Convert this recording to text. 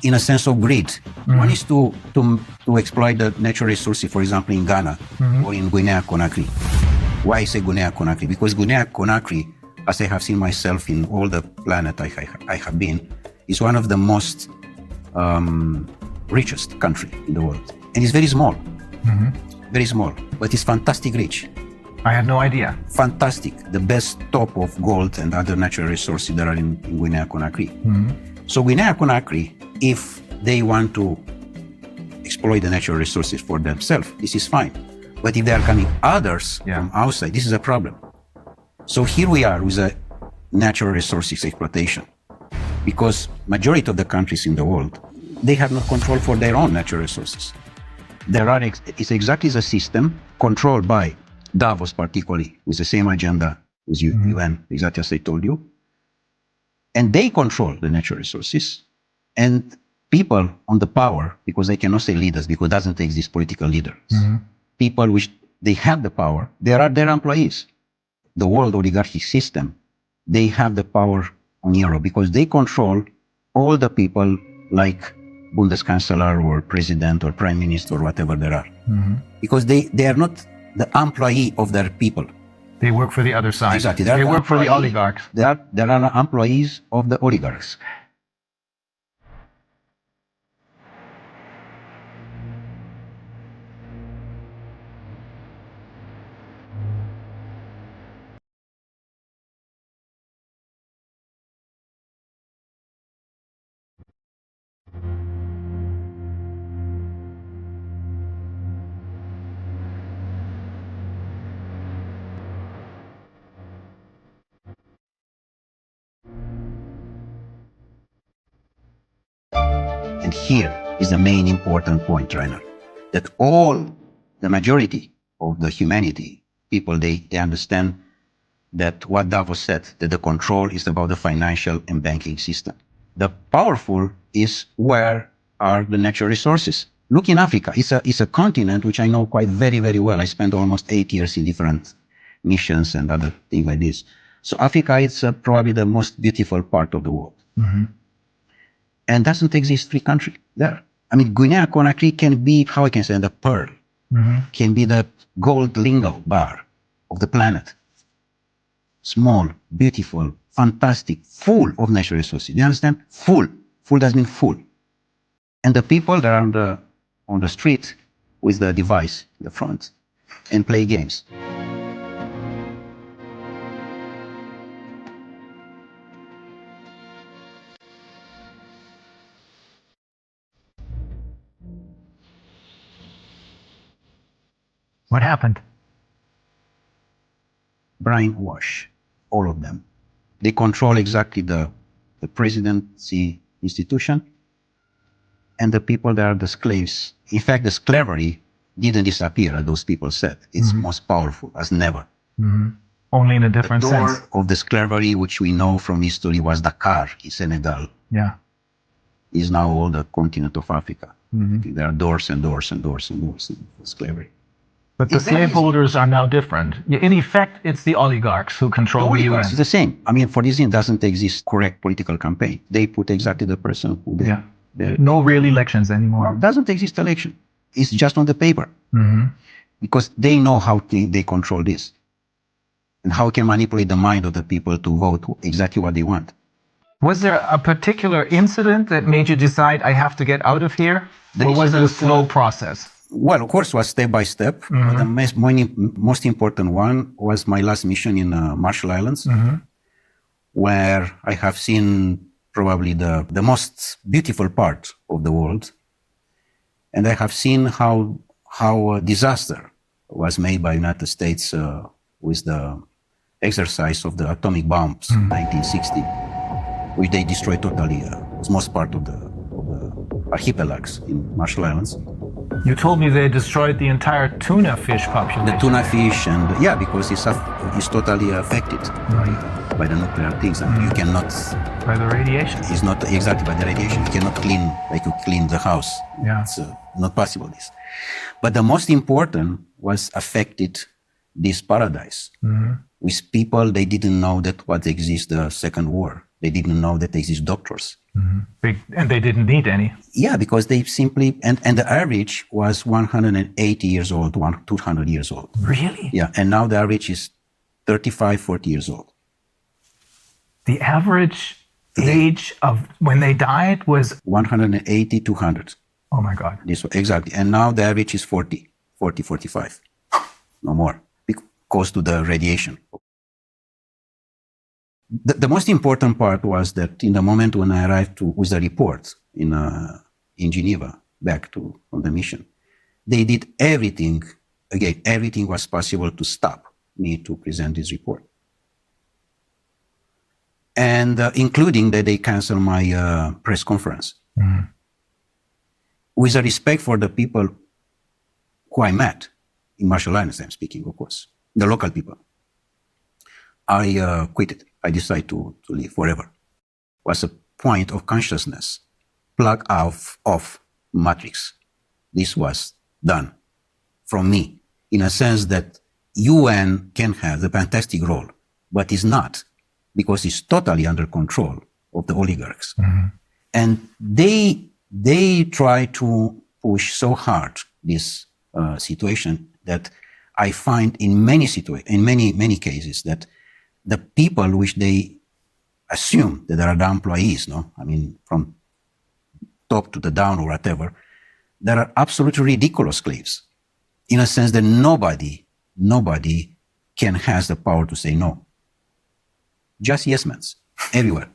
in a sense of greed. One is to exploit the natural resources, for example, in Ghana or in Guinea Conakry. Why I say Guinea Conakry? Because Guinea Conakry, as I have seen myself in all the planet I have been, is one of the most richest country in the world. And it's very small, very small, but it's fantastic rich. I had no idea. Fantastic, the best top of gold and other natural resources that are in Guinea Conakry. So Guinea Conakry, if they want to exploit the natural resources for themselves, this is fine. But if there are coming others from outside, this is a problem. So here we are with a natural resources exploitation, because majority of the countries in the world, they have no control for their own natural resources. It's exactly the system controlled by Davos, particularly, with the same agenda with UN, exactly as I told you. And they control the natural resources. And people on the power, because they cannot say leaders, because it doesn't exist political leaders. People which they have the power, they are their employees. The world oligarchic system, they have the power on Europe because they control all the people like Bundeskanzler or president or prime minister or whatever there are. Because they are not the employee of their people. They work for the other side. Exactly. They work for the oligarchs. They are employees of the oligarchs. And here is the main important point, Rainer, that the majority of the humanity, people, they understand that what Davos said, that the control is about the financial and banking system. The powerful is where are the natural resources. Look in Africa, it's a continent which I know quite very, very well. I spent almost 8 years in different missions and other things like this. So Africa is probably the most beautiful part of the world. And doesn't exist free country there. I mean, Guinea Conakry can be, how I can say, the pearl, can be the gold lingo bar of the planet. Small, beautiful, fantastic, full of natural resources. Do you understand? Full. Full does mean full. And the people that are on the street with the device in the front and play games. What happened? Brainwash, all of them. They control exactly the presidency institution and the people that are the slaves. In fact, the slavery didn't disappear, as those people said. It's most powerful as never. Only in a different sense. The door of the slavery, which we know from history, was Dakar in Senegal. Is now all the continent of Africa. There are doors and doors and doors and doors of slavery. But the slaveholders are now different. In effect, it's the oligarchs who control the UN. It's the same. I mean, for this reason, doesn't exist correct political campaign. They put exactly the person who No real elections anymore. Doesn't exist election. It's just on the paper. Because they know how they control this. And how can manipulate the mind of the people to vote exactly what they want. Was there a particular incident that made you decide, I have to get out of here? Or was it a slow process? Well, of course, it was step by step. But the most important one was my last mission in Marshall Islands, where I have seen probably the most beautiful part of the world. And I have seen how a disaster was made by United States with the exercise of the atomic bombs in 1960, which they destroyed totally, was most part of the archipelagos in Marshall Islands. You told me they destroyed the entire tuna fish population. The tuna fish, and because it's totally affected by the nuclear things, and you cannot. By the radiation. It's not exactly by the radiation. You cannot clean like you clean the house. It's not possible. This, but the most important was affected this paradise with people they didn't know that what exists the Second War. They didn't know that there exist doctors. And they didn't need any. Yeah, because they simply, and the average was 180 years old, 200 years old. Really? Yeah, and now the average is 35, 40 years old. The average age of when they died was 180, 200. Oh my God. This exactly. And now the average is 40, 45. No more, because to the radiation. The most important part was that in the moment when I arrived with the report in Geneva, back from the mission, they did everything, again, everything was possible to stop me to present this report. And including that they canceled my press conference. With a respect for the people who I met, in Marshall Islands I'm speaking, of course, the local people, I quit it. I decided to leave forever. It was a point of consciousness, plug off matrix. This was done from me, in a sense that UN can have the fantastic role, but is not, because it's totally under control of the oligarchs. And they try to push so hard this situation that I find in many cases that the people which they assume that are the employees, no, I mean from top to the down or whatever, there are absolutely ridiculous slaves, in a sense that nobody can has the power to say no. Just yes men everywhere.